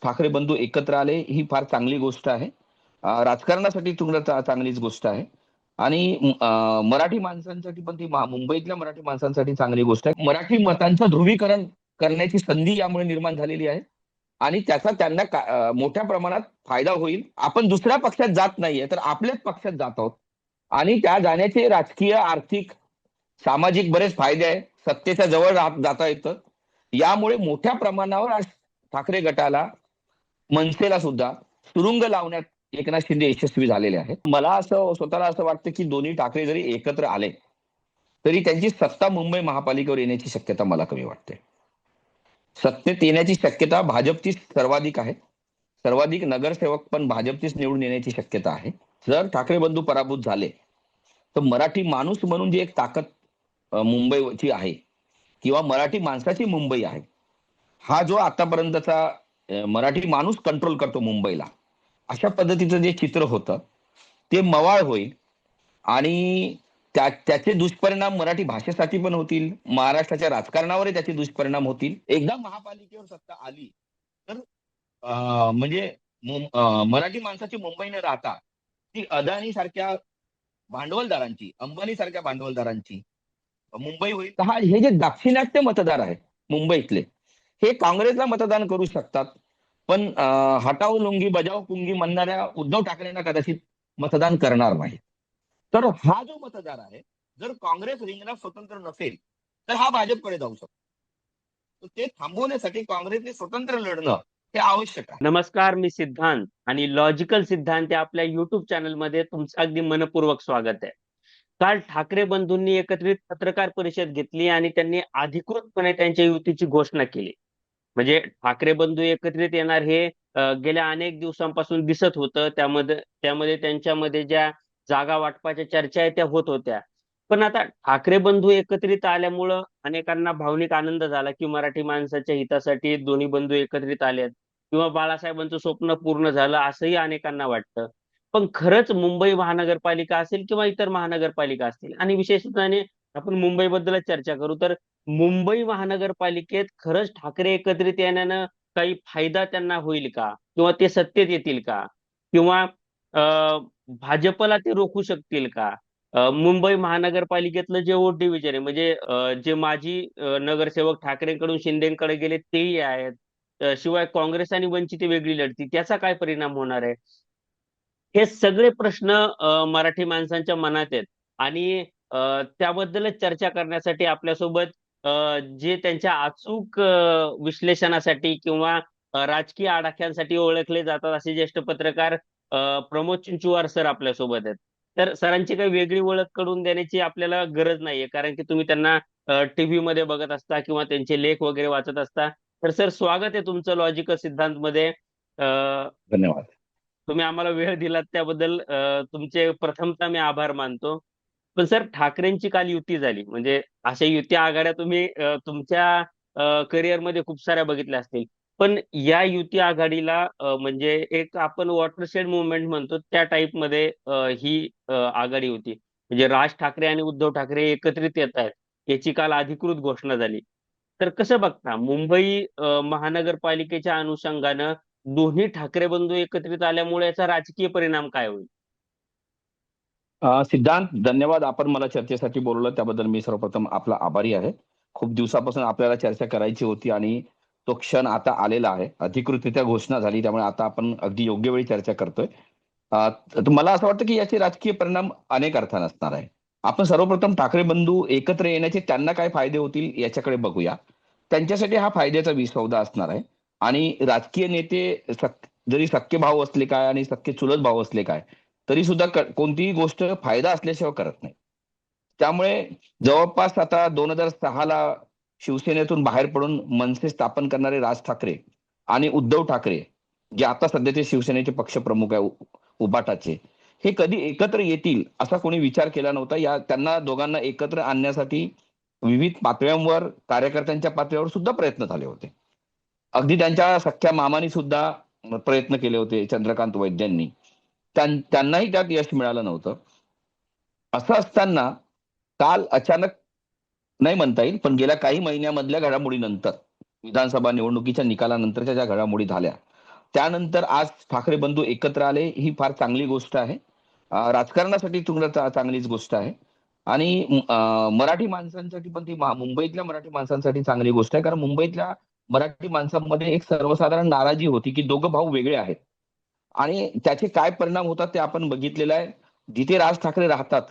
ठाकरे बंधू एकत्र आले ही फार चांगली गोष्ट आहे. राजकारणासाठी तुला चांगलीच गोष्ट आहे. आणि मराठी माणसांसाठी पण ती मुंबईतल्या मराठी माणसांसाठी चांगली गोष्ट आहे. मराठी मतांचं ध्रुवीकरण करण्याची संधी यामुळे निर्माण झालेली आहे. आणि त्याचा त्यांना मोठ्या प्रमाणात फायदा होईल. आपण दुसऱ्या पक्षात जात नाहीये, तर आपल्याच पक्षात जात आहोत. आणि त्या जाण्याचे राजकीय, आर्थिक, सामाजिक बरेच फायदे आहेत. सत्तेच्या जवळ जाता येतं. यामुळे मोठ्या प्रमाणावर आज ठाकरे गटाला, मनसेला सुद्धा सुरुंग लावण्यात एकनाथ शिंदे यशस्वी झालेले आहेत. मला असं स्वतःला असं वाटतं की दोन्ही ठाकरे जरी एकत्र आले तरी त्यांची सत्ता मुंबई महापालिकेवर येण्याची शक्यता मला कमी वाटते. सत्तेत येण्याची शक्यता भाजपचीच सर्वाधिक आहे. सर्वाधिक नगरसेवक पण भाजपचीच निवडून येण्याची शक्यता आहे. जर ठाकरे बंधू पराभूत झाले तर मराठी माणूस म्हणून जी एक ताकद मुंबईची आहे किंवा मराठी माणसाची मुंबई आहे, हा जो आतापर्यंतचा मराठी माणूस कंट्रोल करतो मुंबईला, अशा पद्धतीचं जे चित्र होतं ते मवाळ होईल. आणि त्याचे दुष्परिणाम मराठी भाषेसाठी पण होतील, महाराष्ट्राच्या राजकारणावरही त्याचे दुष्परिणाम होतील. एकदा महापालिकेवर सत्ता आली तर म्हणजे मराठी माणसाची मुंबई न राहता ती अदानी सारख्या भांडवलदारांची, अंबानी सारख्या भांडवलदारांची मुंबई होईल. तर हे जे दाक्षिणात्य मतदार आहेत मुंबईतले, हे काँग्रेसला मतदान करू शकतात. पण हटाव लुंगी बजाव पुंगी म्हणणाऱ्या उद्धव ठाकरेंना कदाचित मतदान करणार नाही. तर हा जो मतदार आहे, जर काँग्रेस रिंगणात स्वतंत्र नसेल तर हा भाजपकडे जाऊ शकतो. तर ते थांबवण्यासाठी काँग्रेसने स्वतंत्र लढणं हे आवश्यक आहे. नमस्कार, मी सिद्धांत आणि लॉजिकल सिद्धांत या आपल्या युट्यूब चॅनलमध्ये तुमचं अगदी मनपूर्वक स्वागत आहे. काल ठाकरे बंधूंनी एकत्रित पत्रकार परिषद घेतली आणि त्यांनी अधिकृतपणे त्यांच्या युतीची घोषणा केली. म्हणजे ठाकरे बंधू एकत्रित येणार हे गेल्या अनेक दिवसांपासून दिसत होतं. त्यामध्ये त्यांच्यामध्ये ज्या जागा वाटपाच्या चर्चा आहे त्या होत होत्या. पण आता ठाकरे बंधू एकत्रित आल्यामुळं अनेकांना भावनिक आनंद झाला की मराठी माणसाच्या हितासाठी दोन्ही बंधू एकत्रित आलेत किंवा बाळासाहेबांचं स्वप्न पूर्ण झालं असंही अनेकांना वाटतं. पण खरंच मुंबई महानगरपालिका असेल किंवा इतर महानगरपालिका असतील आणि विशेषतः आपण मुंबईबद्दलच चर्चा करू तर मुंबई महानगरपालिकेत खरंच ठाकरे एकत्रित येण्यानं काही फायदा त्यांना होईल का किंवा ते सत्तेत येतील का किंवा भाजपला ते रोखू शकतील का? मुंबई महानगरपालिकेतलं जे वोट डिव्हिजन आहे म्हणजे जे माजी नगरसेवक ठाकरेंकडून शिंदेकडे गेले तेही आहेत. शिवाय काँग्रेस आणि वंचित वेगळी लढती त्याचा काय परिणाम होणार आहे? हे सगळे प्रश्न मराठी माणसांच्या मनात आहेत आणि त्याबद्दलच चर्चा करण्यासाठी आपल्यासोबत जे त्यांच्या अचूक विश्लेषणासाठी किंवा राजकीय आडाख्यांसाठी ओळखले जातात असे ज्येष्ठ पत्रकार प्रमोद चिंचुवार सर आपल्यासोबत आहेत. तर सरांची काही वेगळी ओळख करून देण्याची आपल्याला गरज नाहीये कारण की तुम्ही त्यांना टीव्ही मध्ये बघत असता किंवा त्यांचे लेख वगैरे वाचत असता. तर सर स्वागत आहे तुमचं लॉजिकल सिद्धांत मध्ये. धन्यवाद. तुम्ही आम्हाला वेळ दिलात त्याबद्दल तुमचे प्रथमतः मी आभार मानतो. पण सर ठाकरेंची काल युती झाली म्हणजे अशा युती आघाड्या तुम्ही तुमच्या करिअरमध्ये खूप साऱ्या बघितल्या असतील. पण या युती आघाडीला म्हणजे एक आपण वॉटरशेड मुवमेंट म्हणतो त्या टाईप मध्ये ही आघाडी होती. म्हणजे राज ठाकरे आणि उद्धव ठाकरे एकत्रित येत आहेत याची काल अधिकृत घोषणा झाली. तर कसं बघता मुंबई महानगरपालिकेच्या अनुषंगानं दोन्ही ठाकरे बंधू एकत्रित आल्यामुळे याचा राजकीय परिणाम काय होईल? सिद्धांत, धन्यवाद. आपण मला चर्चेसाठी बोलवलं त्याबद्दल मी सर्वप्रथम आपला आभारी आहे. खूप दिवसापासून आपल्याला चर्चा करायची होती आणि तो क्षण आता आलेला आहे. अधिकृतरित्या घोषणा झाली त्यामुळे आता आपण अगदी योग्य वेळी चर्चा करतोय. तर मला असं वाटतं की याचे राजकीय परिणाम अनेक अर्थाने असणार आहे. आपण सर्वप्रथम ठाकरे बंधू एकत्र येण्याचे त्यांना काय फायदे होतील याच्याकडे बघूया. त्यांच्यासाठी हा फायद्याचा विसौदा असणार आहे. आणि राजकीय नेते जरी सख्खे भाऊ असले काय आणि सख्खे चुलत भाऊ असले काय, तरी सुद्धा कोणतीही गोष्ट फायदा असल्याशिवाय करत नाही. त्यामुळे जवळपास आता 2006ला शिवसेनेतून बाहेर पडून मनसे स्थापन करणारे राज ठाकरे आणि उद्धव ठाकरे, जे आता सध्याचे शिवसेनेचे पक्षप्रमुख आहे उबाटाचे, हे कधी एकत्र येतील असा कोणी विचार केला नव्हता. त्यांना दोघांना एकत्र आणण्यासाठी विविध पातळ्यांवर, कार्यकर्त्यांच्या पातळीवर सुद्धा प्रयत्न झाले होते. अगदी त्यांच्या सख्ख्या मामानी सुद्धा प्रयत्न केले होते, चंद्रकांत वैद्यांनी. त्यांनाही त्यात यश मिळालं नव्हतं. असं असताना काल अचानक नाही म्हणता येईल, पण गेल्या काही महिन्यामधल्या घडामोडीनंतर, विधानसभा निवडणुकीच्या निकालानंतरच्या ज्या घडामोडी झाल्या, त्यानंतर आज ठाकरे बंधू एकत्र आले, ही फार चांगली गोष्ट आहे. राजकारणासाठी चांगलीच गोष्ट आहे. आणि मराठी माणसांसाठी पण ती मुंबईतल्या मराठी माणसांसाठी चांगली गोष्ट आहे. कारण मुंबईतल्या मराठी माणसांमध्ये एक सर्वसाधारण नाराजी होती की दोघं भाऊ वेगळे आहेत. आणि त्याचे काय परिणाम होतात ते आपण बघितलेलं आहे. जिथे राज ठाकरे राहतात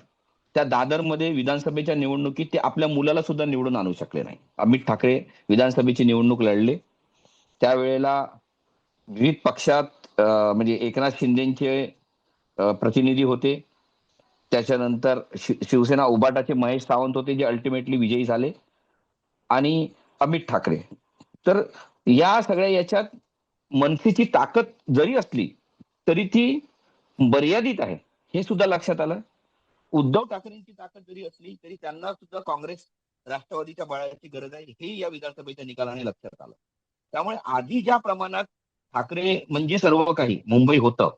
त्या दादरमध्ये विधानसभेच्या निवडणुकीत ते आपल्या मुलाला सुद्धा निवडून आणू शकले नाही. अमित ठाकरे विधानसभेची निवडणूक लढले. त्यावेळेला विविध पक्षात म्हणजे एकनाथ शिंदेचे प्रतिनिधी होते. त्याच्यानंतर शिवसेना उबाटाचे महेश सावंत होते, जे अल्टिमेटली विजयी झाले. आणि अमित ठाकरे. तर या सगळ्या याच्यात मनसेची ताकद जरी असली तरी ती मर्यादित आहे, हे सुद्धा लक्षात आलं. उद्धव ठाकरेंची ताकद जरी असली तरी त्यांना सुद्धा काँग्रेस राष्ट्रवादीच्या बळाची गरज आहे, हे या विधानसभेच्या निकालाने लक्षात आलं. त्यामुळे आधी ज्या प्रमाणात ठाकरे म्हणजे सर्व काही मुंबई होतं,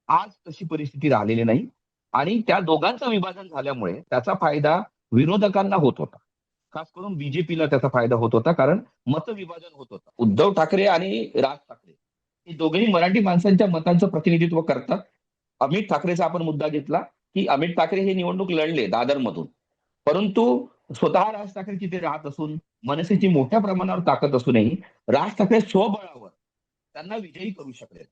आज तशी परिस्थिती राहिलेली नाही. आणि त्या दोघांचं विभाजन झाल्यामुळे त्याचा फायदा विरोधकांना होत होता. खास करून बीजेपीला त्याचा फायदा होत होता, कारण मतविभाजन होत होतं. उद्धव ठाकरे आणि राज ठाकरे हे दोघेही मराठी माणसांच्या मतांचं प्रतिनिधित्व करतात. अमित ठाकरेचा आपण मुद्दा घेतला की अमित ठाकरे हे निवडणूक लढले दादरमधून, परंतु स्वतः राज ठाकरे तिथे राहत असून मनसेची मोठ्या प्रमाणावर ताकद असूनही राज ठाकरे स्वबळावर त्यांना विजयी करू शकले.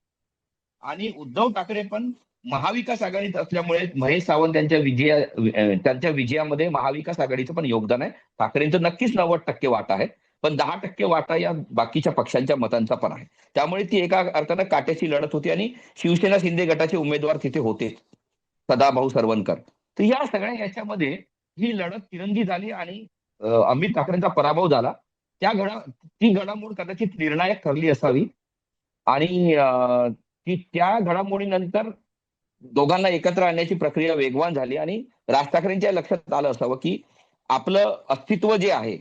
आणि उद्धव ठाकरे पण महाविकास आघाडीत असल्यामुळे महेश सावंत त्यांच्या विजयामध्ये महाविकास आघाडीचं पण योगदान आहे. ठाकरेंचं नक्कीच 90% वाटा आहे, पण 10% वाटा या बाकीच्या पक्षांच्या मतांचा पण आहे. त्यामुळे ती एका अर्थानं काट्याची लढत होती आणि शिवसेना शिंदे गटाचे उमेदवार तिथे होते, सदाभाऊ सरवणकर. तर या सगळ्या याच्यामध्ये ही लढत तिरंगी झाली आणि अमित ठाकरेंचा पराभव झाला. ती घडामोड कदाचित निर्णायक ठरली असावी. आणि की त्या घडामोडीनंतर दोघांना एकत्र आणण्याची प्रक्रिया वेगवान झाली आणि राज ठाकरेंच्या लक्षात आलं असावं की आपलं अस्तित्व जे आहे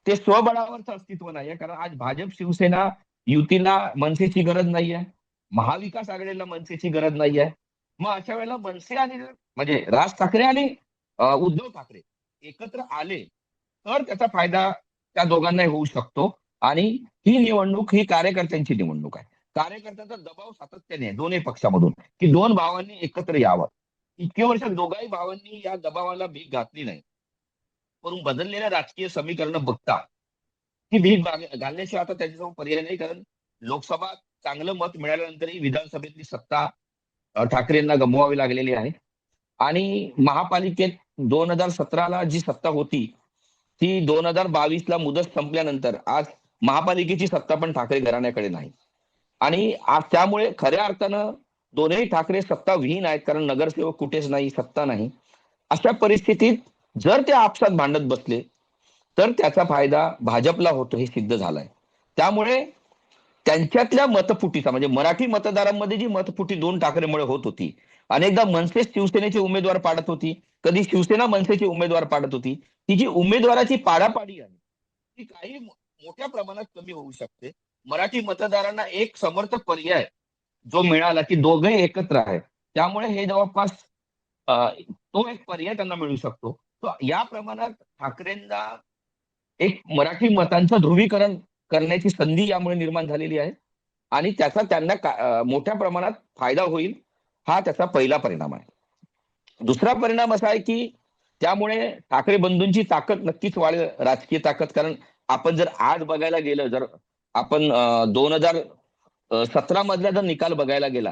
ते स्वबळावरचं अस्तित्व नाहीये. कारण आज भाजप शिवसेना युतीला मनसेची गरज नाहीये, महाविकास आघाडीला मनसेची गरज नाहीये. मग अशा वेळेला मनसे आणि म्हणजे राज ठाकरे आणि उद्धव ठाकरे एकत्र आले तर त्याचा फायदा त्या दोघांनाही होऊ शकतो. आणि ही निवडणूक ही कार्यकर्त्यांची निवडणूक आहे. कार्यकर्त्यांचा दबाव सातत्याने आहे दोन्ही पक्षामधून की दोन भावांनी एकत्र यावं. इतके वर्ष दोघाही भावांनी या दबावाला भीक घातली नाही, पण बदललेल्या राजकीय समीकरण बघता ही भीक घालण्याशिवाय आता त्याच्यासमोर पर्याय नाही. कारण लोकसभा चांगलं मत मिळाल्यानंतरही विधानसभेतली सत्ता ठाकरेंना गमवावी लागलेली आहे. आणि महापालिकेत 2017ला जी सत्ता होती ती 2022ला मुदत संपल्यानंतर आज महापालिकेची सत्ता पण ठाकरे घराण्याकडे नाही. आणि आज त्यामुळे खऱ्या अर्थानं दोन्ही ठाकरे सत्ताविहीन आहेत, कारण नगरसेवक कुठेच नाही, सत्ता नाही. अशा परिस्थितीत जर ते आपसात भांडत बसले तर त्याचा फायदा भाजपला होतो, हे सिद्ध झालंय. त्यामुळे त्यांच्यातल्या मतफुटीचा म्हणजे मराठी मतदारांमध्ये जी मतफुटी दोन ठाकरेमुळे होत होती, अनेकदा मनसे शिवसेनेचे उमेदवार पाडत होती, कधी शिवसेना मनसेचे उमेदवार पाडत होती, ती जी उमेदवाराची पाडापाडी आहे ती काही मोठ्या प्रमाणात कमी होऊ शकते. मराठी मतदारांना एक समर्थक पर्याय जो मिळाला की दोघे एकत्र आहेत, त्यामुळे हे जवळपास तो एक पर्याय त्यांना मिळू शकतो. तो या प्रमाणात ठाकरेंना एक मराठी मतांचं ध्रुवीकरण करण्याची संधी यामुळे निर्माण झालेली आहे. आणि त्याचा त्यांना मोठ्या प्रमाणात फायदा होईल, हा त्याचा पहिला परिणाम आहे. दुसरा परिणाम असा आहे की त्यामुळे ठाकरे बंधूंची ताकद नक्कीच वाढेल, राजकीय ताकद. कारण आपण जर आज बघायला गेलं, जर आपण 2017 मधला जर निकाल बघायला गेला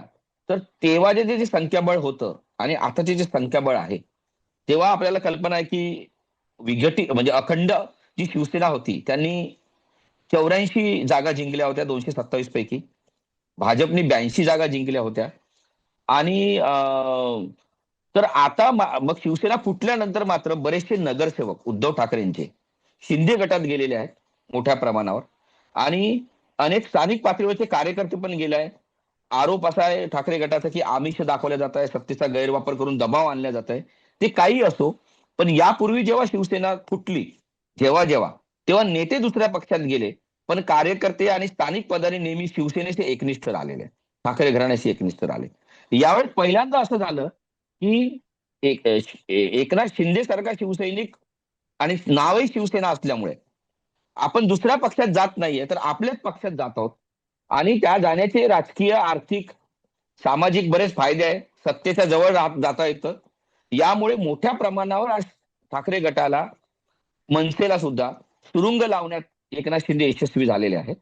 तर तेव्हा जे संख्याबळ होतं आणि आताचे जे संख्याबळ आहे, तेव्हा आपल्याला कल्पना आहे की विघटित म्हणजे अखंड जी शिवसेना होती त्यांनी 84 जागा जिंकल्या होत्या 227 पैकी. भाजपने 82 जागा जिंकल्या होत्या. आणि तर आता मग शिवसेना फुटल्यानंतर मात्र बरेचसे नगरसेवक उद्धव ठाकरेंचे शिंदे गटात गेलेले आहेत मोठ्या प्रमाणावर. आणि अनेक स्थानिक पातळीवरचे कार्यकर्ते पण गेले आहेत. आरोप असा आहे ठाकरे गटाचा की आमिष दाखवल्या जात आहे, सत्तेचा गैरवापर करून दबाव आणला जात आहे. ते काही असो, पण यापूर्वी जेव्हा शिवसेना फुटली, तेव्हा नेते दुसऱ्या पक्षात गेले, पण कार्यकर्ते आणि स्थानिक पदाधिकारी नेहमी शिवसेनेचे एकनिष्ठ राहिलेले, ठाकरे घराण्याशी एकनिष्ठ राहिले. यावेळेस पहिल्यांदा असं झालं की एकनाथ शिंदे सारखा शिवसैनिक आणि नावही शिवसेना असल्यामुळे आपण दुसऱ्या पक्षात जात नाहीये तर आपल्याच पक्षात जात आहोत. आणि त्या जाण्याचे राजकीय, आर्थिक, सामाजिक बरेच फायदे आहेत. सत्तेच्या जवळ जाता येतं. यामुळे मोठ्या प्रमाणावर आज ठाकरे गटाला, मनसेला सुद्धा सुरुंग लावण्यात एकनाथ शिंदे यशस्वी झालेले आहेत.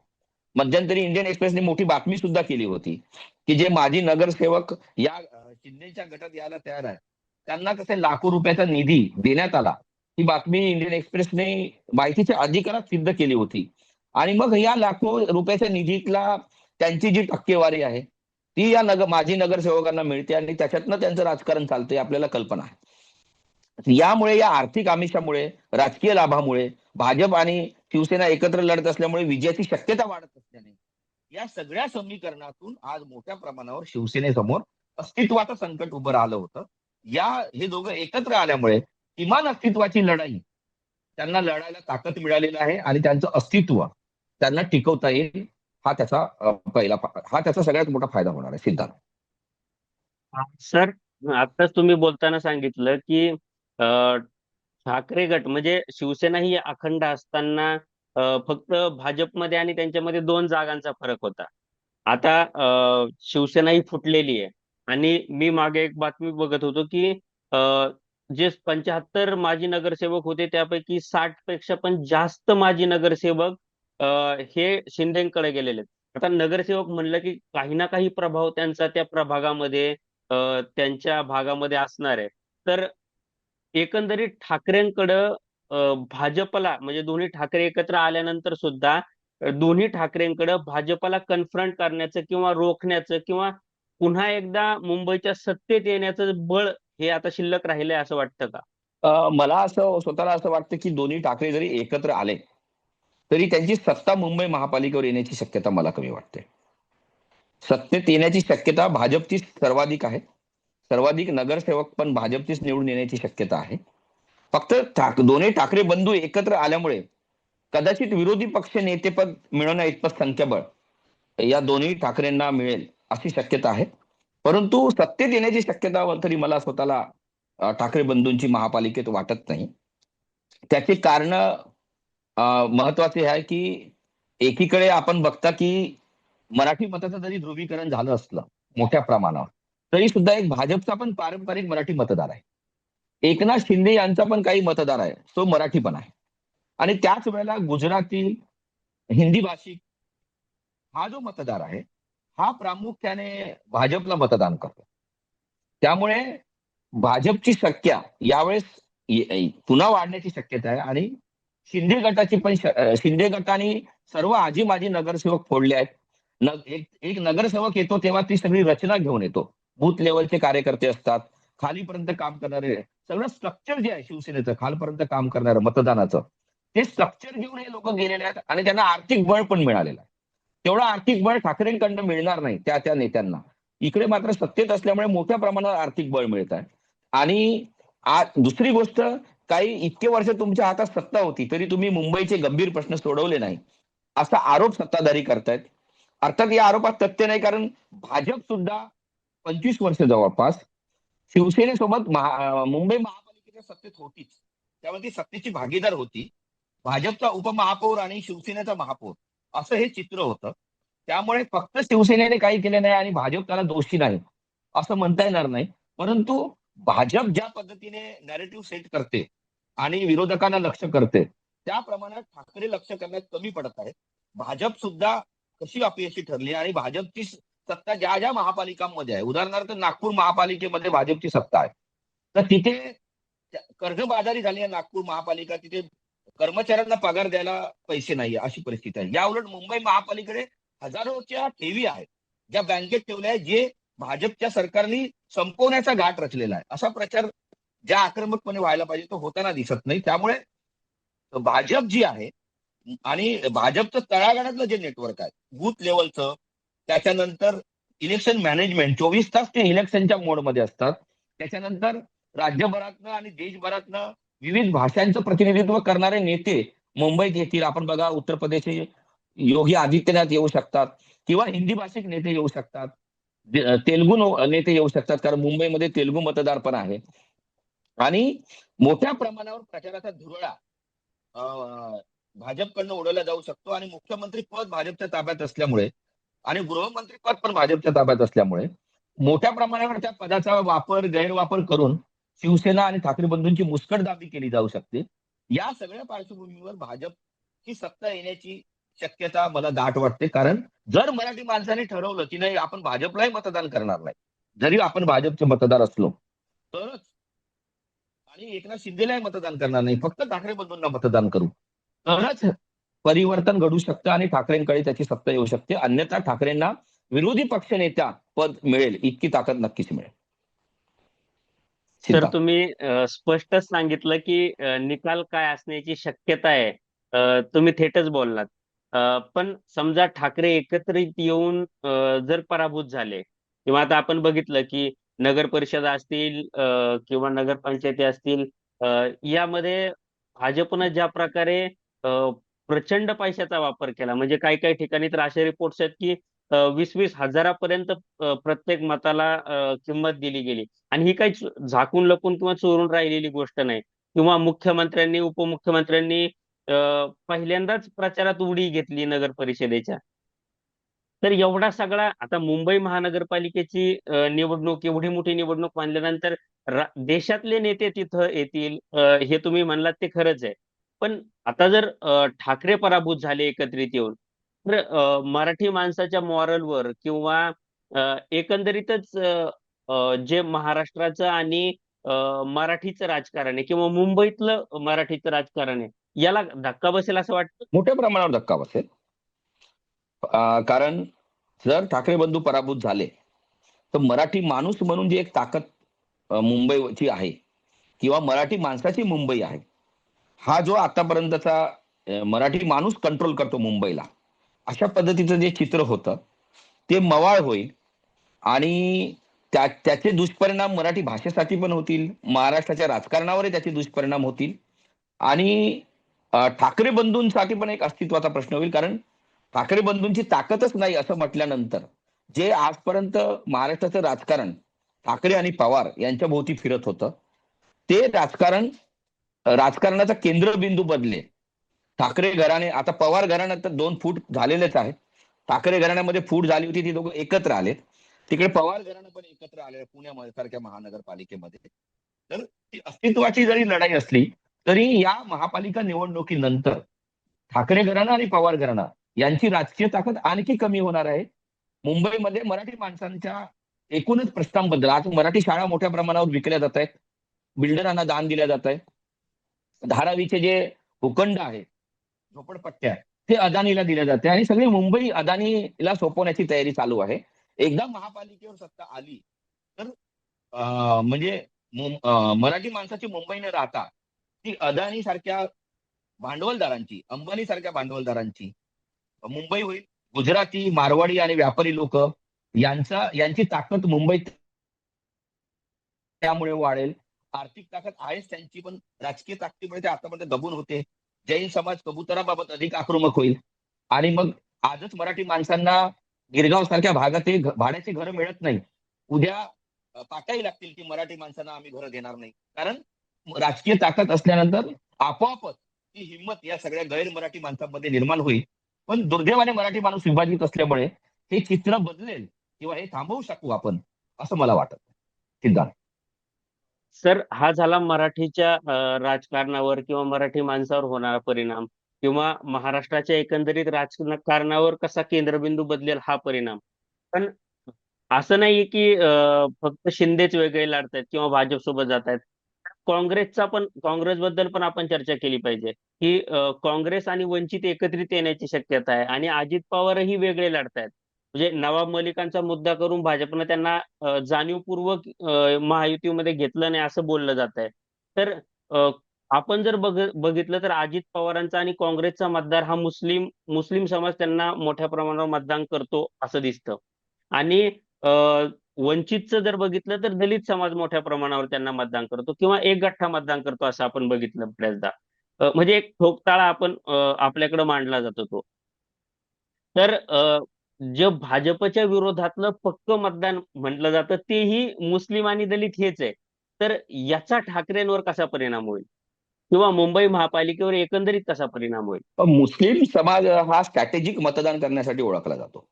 मध्यंतरी इंडियन एक्सप्रेसने मोठी बातमी सुद्धा केली होती की जे माजी नगरसेवक या शिंदेच्या गटात यायला तयार आहे त्यांना कसे लाखो रुपयाचा निधी देण्यात आला. ही बातमी इंडियन एक्सप्रेसने माहितीच्या अधिकारात सिद्ध केली होती. आणि मग या लाखो रुपयाच्या निधीतला त्यांची जी टक्केवारी आहे ती या माजी नगरसेवकांना मिळते आणि त्याच्यातनं त्यांचं राजकारण चालतंय, आपल्याला कल्पना आहे. यामुळे, या आर्थिक आमिषामुळे, राजकीय लाभामुळे भाजप आणि शिवसेना एकत्र लढत असल्यामुळे विजयाची शक्यता वाढत असल्याने या सगळ्या समीकरणातून आज मोठ्या प्रमाणावर शिवसेनेसमोर अस्तित्वाचं संकट उभं राहिलं होतं. हे दोघं एकत्र आल्यामुळे किमान अस्तित्वाची लढाई त्यांना लढायला ताकद मिळालेली आहे आणि त्यांचं अस्तित्व त्यांना टिकवता येईल. हा त्याचा हा त्याचा सगळ्यात मोठा फायदा होणार आहे सिद्धांत. सर, आताच तुम्ही बोलताना सांगितलं की ठाकरे गट म्हणजे शिवसेना ही अखंड असताना फक्त भाजपमध्ये आणि त्यांच्यामध्ये 2 जागांचा फरक होता. आता शिवसेना ही फुटलेली आहे आणि मी मागे एक बातमी बघत होतो की जे 75 माजी नगरसेवक होते त्यापैकी 60 पेक्षा पण जास्त माजी नगरसेवक हे शिंदेकडे गेलेले आहेत. आता नगरसेवक म्हणलं की काही ना काही प्रभाव त्यांचा त्या प्रभागामध्ये, त्यांच्या भागामध्ये असणार आहे. तर एकंदरीत ठाकरेंकडं भाजपला म्हणजे दोन्ही ठाकरे एकत्र आल्यानंतर सुद्धा दोन्ही ठाकरेंकडं भाजपला कन्फ्रंट करण्याचं किंवा रोखण्याचं किंवा पुन्हा एकदा मुंबईच्या सत्तेत येण्याचं बळ हे आता शिल्लक राहिलंय असं वाटतं का? मला असं स्वतःला असं वाटतं की दोन्ही ठाकरे जरी एकत्र आले तरी त्यांची सत्ता मुंबई महापालिकेवर येण्याची शक्यता मला कमी वाटते. सत्तेत येण्याची शक्यता भाजपची सर्वाधिक आहे. सर्वाधिक नगरसेवक पण भाजपचीच निवडून येण्याची शक्यता आहे. फक्त दोन्ही ठाकरे बंधू एकत्र आल्यामुळे कदाचित विरोधी पक्ष नेतेपद मिळवण्या इतपत संख्याबळ या दोन्ही ठाकरेंना मिळेल अशी शक्यता आहे. परंतु सत्तेत येण्याची शक्यता तरी मला स्वतःला ठाकरे बंधूंची महापालिकेत वाटत नाही. त्याची कारण महत्वाचे आहे की एकीकडे आपण बघता की मराठी मताचं जरी ध्रुवीकरण झालं असलं मोठ्या प्रमाणावर तरी सुद्धा एक भाजपचा पण पारंपरिक मराठी मतदार आहे. एकनाथ शिंदे यांचा पण काही मतदार आहे, तो मराठी पण आहे. आणि त्याच वेळेला गुजराती, हिंदी भाषिक हा जो मतदार आहे हा प्रामुख्याने भाजपला मतदान करतो. त्यामुळे भाजपची संख्या यावेळेस पुन्हा वाढण्याची शक्यता आहे. आणि शिंदे गटाची पण शिंदे गटाने सर्व आजी माजी नगरसेवक फोडले आहेत. एक नगरसेवक येतो तेव्हा ती सगळी रचना घेऊन येतो. बूथ लेवलचे कार्यकर्ते असतात, खालीपर्यंत काम करणारे, सगळं स्ट्रक्चर जे आहे शिवसेनेचं खालपर्यंत काम करणारं मतदानाचं ते स्ट्रक्चर घेऊन हे लोक गेलेले आहेत आणि त्यांना आर्थिक बळ पण मिळालेलं आहे. तेवढं आर्थिक बळ ठाकरेंकडनं मिळणार नाही त्या त्या नेत्यांना. इकडे मात्र सत्तेत असल्यामुळे मोठ्या प्रमाणावर आर्थिक बळ मिळत आहे. आणि दुसरी गोष्ट, काही इतके वर्ष तुमच्या हातात सत्ता होती तरी तुम्ही मुंबईचे गंभीर प्रश्न सोडवले नाही असा आरोप सत्ताधारी करतायत. अर्थात या आरोपात तथ्य नाही, कारण भाजप सुद्धा 25 वर्ष जवळपास शिवसेनेसोबत मुंबई महापालिकेच्या सत्तेत होतीच. त्यामुळे ती सत्तेची भागीदार होती. भाजपचा उपमहापौर आणि शिवसेनेचा महापौर असं हे चित्र होतं. त्यामुळे फक्त शिवसेनेने काही केले नाही आणि भाजप त्याला दोषी नाही असं म्हणता येणार नाही. परंतु भाजप ज्या पद्धतीने नॅरेटिव्ह सेट करते आणि विरोधकांना लक्ष करते त्या प्रमाणात ठाकरे लक्ष करण्यात कमी पडत आहेत. भाजप सुद्धा कशी अपयशी ठरली आणि भाजपची सत्ता ज्या ज्या महापालिकांमध्ये आहे, उदाहरणार्थ नागपूर महापालिकेमध्ये भाजपची सत्ता आहे, तर तिथे कर्जबाजारी झाली आहे नागपूर महापालिका. तिथे कर्मचाऱ्यांना पगार द्यायला पैसे नाहीये अशी परिस्थिती आहे. या उलट मुंबई महापालिकेकडे हजारोच्या ठेवी आहेत ज्या बँकेत ठेवल्या आहेत, जे भाजपच्या सरकारने संपवण्याचा घाट रचलेला आहे. असा प्रचार ज्या आक्रमकपणे व्हायला पाहिजे तो होताना दिसत नाही. त्यामुळे भाजप जी आहे आणि भाजपचं तळागाळातलं जे नेटवर्क आहे बूथ लेवलचं, त्याच्यानंतर इलेक्शन मॅनेजमेंट 24 तास ते इलेक्शनच्या मोडमध्ये असतात. त्याच्यानंतर राज्यभरातनं आणि देशभरातनं विविध भाषांचं प्रतिनिधित्व करणारे नेते मुंबईत येतील. आपण बघा, उत्तर प्रदेशचे योगी आदित्यनाथ येऊ शकतात किंवा हिंदी भाषिक नेते येऊ शकतात, तेलुगू नेते येऊ शकतात, कारण मुंबईमध्ये तेलुगू मतदार पण आहे. आणि मोठ्या प्रमाणावर प्रचाराचा धुरळा भाजपकडनं उडवला जाऊ शकतो. आणि मुख्यमंत्री पद भाजपच्या ताब्यात असल्यामुळे आणि गृहमंत्रीपद पण भाजपच्या ताब्यात असल्यामुळे मोठ्या प्रमाणावर त्या पदाचा गैरवापर करून शिवसेना आणि ठाकरे बंधूंची मुस्कटदाबी केली जाऊ शकते. या सगळ्या पार्श्वभूमीवर भाजपची सत्ता येण्याची शक्यता मला दाट वाटते. कारण जर मराठी माणसाने ठरवलं की नाही आपण भाजपलाही मतदान करणार नाही, जरी आपण भाजपचे मतदार असलो तरच, आणि एकनाथ शिंदेलाही मतदान करणार नाही, फक्त ठाकरे बंधूंना मतदान करू, तरच परिवर्तन घडू शकतं आणि ठाकरेंकडे त्याची सत्ता येऊ शकते. अन्यथा ठाकरेंना विरोधी पक्षनेता पद मिळेल इतकी ताकद नक्कीच मिळेल. तर सिद्धांत. तुम्ही स्पष्टच सांगितलं की निकाल काय असण्याची शक्यता आहे. तुम्ही थेटच बोललात. पण समजा ठाकरे एकत्रित येऊन जर पराभूत झाले, किंवा आता आपण बघितलं की नगर परिषद असतील किंवा नगरपंचायती असतील, यामध्ये भाजपनं ज्या प्रकारे अ, प्रचंड पैशाचा वापर केला, म्हणजे काही काही ठिकाणी तर असे रिपोर्ट्स आहेत की 20-20 हजारापर्यंत प्रत्येक मताला किंमत दिली गेली. आणि ही काही झाकून लपून किंवा चोरून राहिलेली गोष्ट नाही. किंवा मुख्यमंत्र्यांनी उपमुख्यमंत्र्यांनी पहिल्यांदाच प्रचारात उडी घेतली नगर परिषदेच्या. तर एवढा सगळा आता मुंबई महानगरपालिकेची निवडणूक, एवढी मोठी निवडणूक मानल्यानंतर देशातले नेते तिथं येतील, हे तुम्ही म्हणलात ते खरंच आहे. पण आता जर ठाकरे पराभूत झाले एकत्रित येऊन, तर मराठी माणसाच्या मॉरलवर किंवा एकंदरीतच जे महाराष्ट्राचं आणि मराठीचं राजकारण आहे किंवा मुंबईतलं मराठीचं राजकारण आहे, याला धक्का बसेल असं वाटतं? मोठ्या प्रमाणावर धक्का बसेल. कारण जर ठाकरे बंधू पराभूत झाले तर मराठी माणूस म्हणून जी एक ताकद मुंबईची आहे किंवा मराठी माणसाची मुंबई आहे, हा जो आतापर्यंतचा मराठी माणूस कंट्रोल करतो मुंबईला, अशा पद्धतीचं जे चित्र होतं ते मवाळ होईल. आणि त्याचे दुष्परिणाम मराठी भाषेसाठी पण होतील, महाराष्ट्राच्या राजकारणावरही त्याचे दुष्परिणाम होतील. आणि ठाकरे बंधूंसाठी पण एक अस्तित्वाचा प्रश्न होईल. कारण ठाकरे बंधूंची ताकदच नाही असं म्हटल्यानंतर जे आजपर्यंत महाराष्ट्राचं राजकारण ठाकरे आणि पवार यांच्या भोवती फिरत होतं, ते राजकारणाचा केंद्रबिंदू बदले. ठाकरे घराणे, आता पवार घराण्यात तर 2 फूट झालेलेच आहेत. ठाकरे घराण्यामध्ये फूट झाली होती, ती दोघं एकत्र आलेत. तिकडे पवार घराणं पण एकत्र आले पुण्यासारख्या महानगरपालिकेमध्ये. तर ती अस्तित्वाची जरी लढाई असली तरी या महापालिका निवडणुकीनंतर ठाकरे घराणं आणि पवार घराणं यांची राजकीय ताकद आणखी कमी होणार आहे. मुंबईमध्ये मराठी माणसांच्या एकूणच प्रश्नांबद्दल आज मराठी शाळा मोठ्या प्रमाणावर विकल्या जात आहेत, बिल्डरांना दान दिल्या जात आहे, धारावीचे जे भूखंड आहे, झोपडपट्ट्या, ते अदानीला दिल्या जाते आणि सगळी मुंबई अदानीला सोपवण्याची तयारी चालू आहे. एकदा महापालिकेवर सत्ता आली तर म्हणजे मराठी माणसाची मुंबई न राहता ती अदानी सारख्या भांडवलदारांची, अंबानी सारख्या भांडवलदारांची मुंबई होईल. गुजराती, मारवाडी आणि व्यापारी लोक यांची ताकद मुंबईत त्यामुळे वाढेल. आर्थिक ताकद आहेच त्यांची, पण राजकीय ताकदीमुळे ते आतापर्यंत दबून होते. जैन समाज कबुतराबाबत अधिक आक्रमक होईल. आणि मग आजच मराठी माणसांना गिरगाव सारख्या भागात भाड्याची घरं मिळत नाही, उद्या पाठाही लागतील की मराठी माणसांना आम्ही घरं देणार नाही. कारण राजकीय ताकद असल्यानंतर आपोआपच ती हिंमत या सगळ्या गैर मराठी माणसांमध्ये निर्माण होईल. पण दुर्दैवाने मराठी माणूस विभाजित असल्यामुळे हे चित्र बदलेल किंवा हे थांबवू शकू आपण असं मला वाटत. सिद्धांत. सर, हा झाला मराठीच्या राजकारणावर किंवा मराठी माणसावर होणारा परिणाम, किंवा महाराष्ट्राच्या एकंदरीत राजकारणावर कसा केंद्रबिंदू बदलेल हा परिणाम. पण असं नाहीये की फक्त शिंदेच वेगळे लढतायत किंवा भाजप सोबत जात आहेत. काँग्रेसबद्दल पण आपण चर्चा केली पाहिजे की काँग्रेस आणि वंचित एकत्रित येण्याची शक्यता आहे आणि अजित पवारही वेगळे लढतायत. म्हणजे नवाब मलिकांचा मुद्दा करून भाजपनं त्यांना जाणीवपूर्वक महायुतीमध्ये घेतलं नाही असं बोललं जात आहे. तर अ, आपण जर बघितलं तर अजित पवारांचा आणि काँग्रेसचा मतदार हा मुस्लिम मुस्लिम समाज त्यांना मोठ्या प्रमाणावर मतदान करतो असं दिसतं. आणि अ, वंचितचं जर बघितलं तर दलित समाज मोठ्या प्रमाणावर त्यांना मतदान करतो किंवा एक गठ्ठा मतदान करतो असं आपण बघितलं बऱ्याचदा. म्हणजे एक ठोकताळा आपण आपल्याकडे मांडला जातो तो. तर जे भाजपच्या विरोधातलं पक्क मतदान म्हटलं जातं तेही मुस्लिम आणि दलित हेच आहे. तर याचा ठाकरेंवर कसा परिणाम होईल किंवा मुंबई महापालिकेवर एकंदरीत कसा परिणाम होईल? मुस्लिम समाज हा स्ट्रॅटेजिक मतदान करण्यासाठी ओळखला जातो.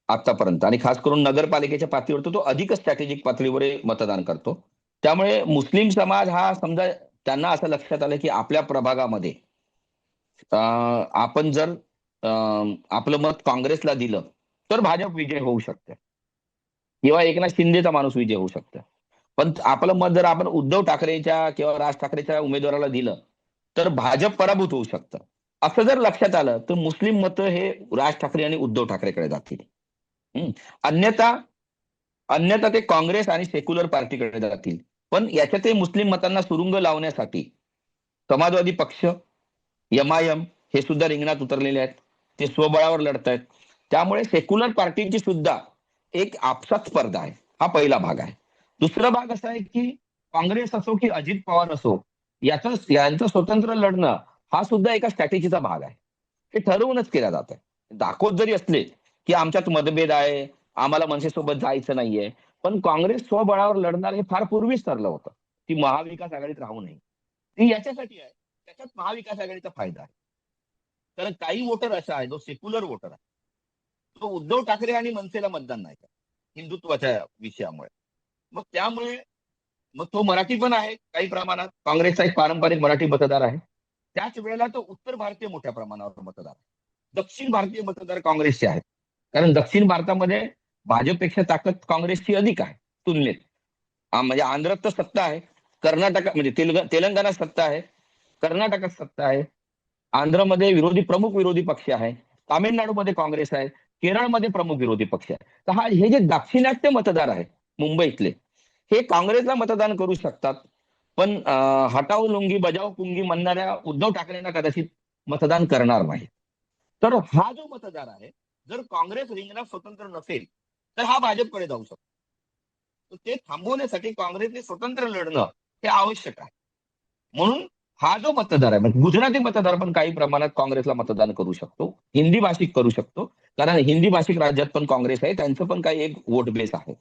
आतापर्यंत, आणि खास करून नगरपालिकेच्या पातळीवर तर तो अधिकच स्ट्रॅटेजिक पातळीवर मतदान करतो. त्यामुळे मुस्लिम समाज हा, समजा त्यांना असं लक्षात आलं की आपल्या प्रभागामध्ये आपण जर आपलं मत काँग्रेसला दिलं तर भाजप विजय होऊ शकते किंवा एकनाथ शिंदेचा माणूस विजय होऊ शकतो. पण आपलं मत जर आपण उद्धव ठाकरेच्या किंवा राज ठाकरेच्या उमेदवाराला दिलं तर भाजप पराभूत होऊ शकतं. असं जर लक्षात आलं तर मुस्लिम मतं हे राज ठाकरे आणि उद्धव ठाकरेकडे जातील. हं. अन्यथा अन्यथा ते काँग्रेस आणि सेक्युलर पार्टीकडे जातील. पण याच्यातही मुस्लिम मतांना सुरुंग लावण्यासाठी समाजवादी पक्ष, एमआयएम हे सुद्धा रिंगणात उतरलेले आहेत. ते स्वबळावर लढत आहेत. त्यामुळे सेक्युलर पार्टींची सुद्धा एक आपसात स्पर्धा आहे. हा पहिला भाग आहे. दुसरा भाग असा आहे की काँग्रेस असो की अजित पवार असो, यांचं स्वतंत्र लढणं हा सुद्धा एका स्ट्रॅटेजीचा भाग आहे. हे ठरवूनच केलं जातं. दाखवत जरी असले की आमच्यात मतभेद आहे, आम्हाला मनसेसोबत जायचं नाहीये, पण काँग्रेस स्वबळावर लढणार हे फार पूर्वीच ठरलं होतं. ती महाविकास आघाडीत राहू नये. ती याच्यासाठी आहे, त्याच्यात महाविकास आघाडीचा फायदा आहे. कारण काही वोटर असा आहे जो सेक्युलर वोटर आहे, तो उद्धव ठाकरे आणि मनसेला मतदान नाही करत हिंदुत्वाच्या विषयामुळे. मग त्यामुळे मग तो मराठी पण आहे काही प्रमाणात, काँग्रेसचा एक पारंपरिक मराठी मतदार आहे. त्याच वेळेला तो उत्तर भारतीय मोठ्या प्रमाणावर मतदार आहे. दक्षिण भारतीय मतदार काँग्रेसचे आहेत. कारण दक्षिण भारतामध्ये भाजपपेक्षा ताकद काँग्रेसची अधिक आहे तुलनेत. म्हणजे आंध्रात तर सत्ता आहे, कर्नाटक म्हणजे तेलंगणात सत्ता आहे, कर्नाटकात सत्ता आहे, आंध्रमध्ये प्रमुख विरोधी पक्ष आहे, तामिळनाडूमध्ये काँग्रेस आहे, केरळमध्ये प्रमुख विरोधी पक्ष आहे. तर हे जे दाक्षिणात्य मतदार आहे मुंबईतले, हे काँग्रेसला मतदान करू शकतात. पण हटाव लुंगी बजाव पुंगी म्हणणाऱ्या उद्धव ठाकरेंना कदाचित मतदान करणार नाही. तर हा जो मतदार आहे, जर काँग्रेस रिंगणात स्वतंत्र नसेल तर हा भाजपकडे जाऊ शकतो. तर ते थांबवण्यासाठी काँग्रेसने स्वतंत्र लढणं हे आवश्यक आहे. म्हणून हा जो मतदार आहे, म्हणजे गुजराती मतदार पण काही प्रमाणात काँग्रेसला मतदान करू शकतो, हिंदी भाषिक करू शकतो. कारण हिंदी भाषिक राज्यात पण काँग्रेस आहे, त्यांचं पण काही एक वोट बेस आहे.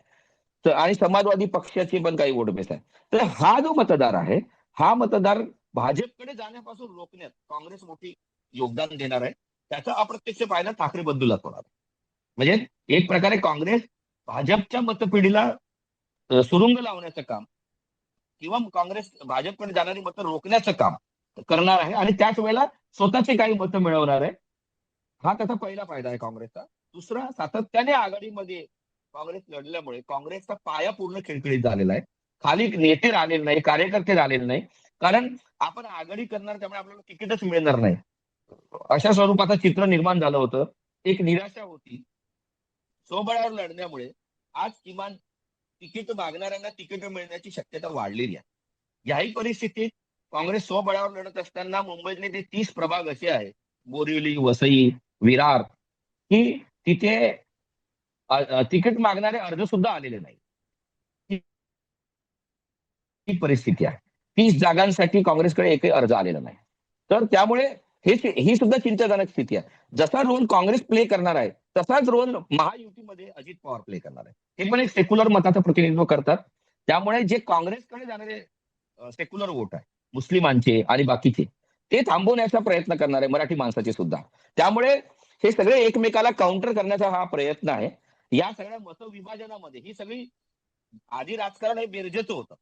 तर आणि समाजवादी पक्षाची पण काही वोट बेस आहे. तर हा जो मतदार आहे, हा मतदार भाजपकडे जाण्यापासून रोखण्यात काँग्रेस मोठी योगदान देणार आहे. त्याचा अप्रत्यक्ष फायदा ठाकरे बंधूलाच होणार आहे. म्हणजे एक प्रकारे काँग्रेस भाजपच्या मतपेढीला सुरुंग लावण्याचं काम किंवा काँग्रेस भाजपकडे जाणारी मतं रोखण्याचं काम करणार आहे आणि त्याच वेळेला स्वतःची काही मतं मिळवणार आहे. हा त्याचा पहिला फायदा आहे काँग्रेसचा. दुसरा, सातत्याने आघाडीमध्ये काँग्रेस लढल्यामुळे काँग्रेसचा पाया पूर्ण खिळखिळीत झालेला आहे. खाली नेते राहिलेले नाही, कार्यकर्ते राहिलेले नाही. कारण आपण आघाडी करणार, त्यामुळे आपल्याला तिकीटच मिळणार नाही, अशा स्वरूपाचं चित्र निर्माण झालं होतं. एक निराशा होती. स्वबळावर लढण्यामुळे आज किमान तिकीट मागणाऱ्यांना तिकीट मिळण्याची शक्यता वाढलेली आहे. याही परिस्थितीत काँग्रेस स्वबळावर लढत असताना मुंबईतले ते 30 प्रभाग असे आहेत, बोरिवली, वसई, विरार, की तिथे तिकीट मागणारे अर्ज सुद्धा आलेले नाही. ही परिस्थिती आहे. 30 जागांसाठी काँग्रेसकडे एकही अर्ज आलेला नाही. तर त्यामुळे ही सुद्धा चिंताजनक स्थिती आहे. जसा रोल काँग्रेस प्ले करणार आहे, तसाच रोल महायुतीमध्ये अजित पवार प्ले करणार आहे. हे पण एक सेक्युलर मताचं प्रतिनिधित्व करतात. त्यामुळे जे काँग्रेसकडे जाणारे सेक्युलर वोट आहे, मुस्लिमांचे आणि बाकीचे, ते थांबवण्याचा प्रयत्न करणार आहे, मराठी माणसाचे सुद्धा. त्यामुळे हे सगळे एकमेकाला काउंटर करण्याचा हा प्रयत्न आहे. या सगळ्या मतविभाजनामध्ये ही सगळी, आधी राजकारण हे बेरजेचं होतं,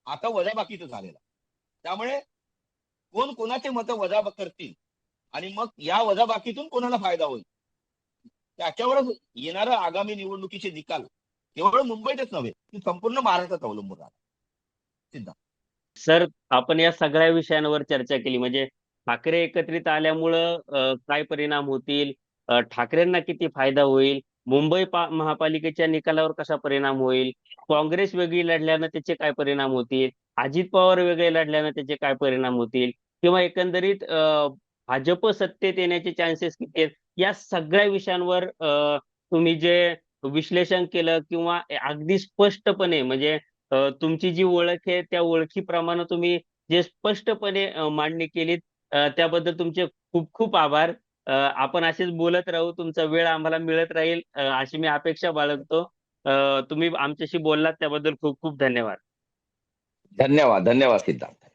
आता वजाबाकीचं झालेलं. त्यामुळे कोण कोणाचे मतं वजा करतील आणि मग या वजाबाकीतून कोणाला फायदा होईल, त्याच्यावरच येणारं आगामी निवडणुकीचे निकाल केवळ मुंबईतच नव्हे, की संपूर्ण महाराष्ट्रात अवलंबून राहतात. सिद्धांत. सर, आपण या सगळ्या विषयांवर चर्चा केली. म्हणजे ठाकरे एकत्रित आल्यामुळं काय परिणाम होतील, ठाकरेंना किती फायदा होईल, मुंबई महापालिकेच्या निकालावर कसा परिणाम होईल, काँग्रेस वेगळी लढल्यानं त्याचे काय परिणाम होतील, अजित पवार वेगळे लढल्यानं त्याचे काय परिणाम होतील, किंवा एकंदरीत भाजप सत्तेत येण्याचे चान्सेस किती आहेत, या सगळ्या विषयांवर तुम्ही जे विश्लेषण केलं, किंवा अगदी स्पष्टपणे, म्हणजे तुमची जी ओळख आहे त्या ओळखीप्रमाणे तुम्ही जे स्पष्टपणे मांडणी केलीत, त्याबद्दल तुमचे खूप खूप आभार. आपण असेच बोलत राहू, तुमचा वेळ आम्हाला मिळत राहील, अशी मी अपेक्षा बाळगतो. तुम्ही आमच्याशी बोललात त्याबद्दल खूप खूप धन्यवाद. धन्यवाद, धन्यवाद सिद्धांत.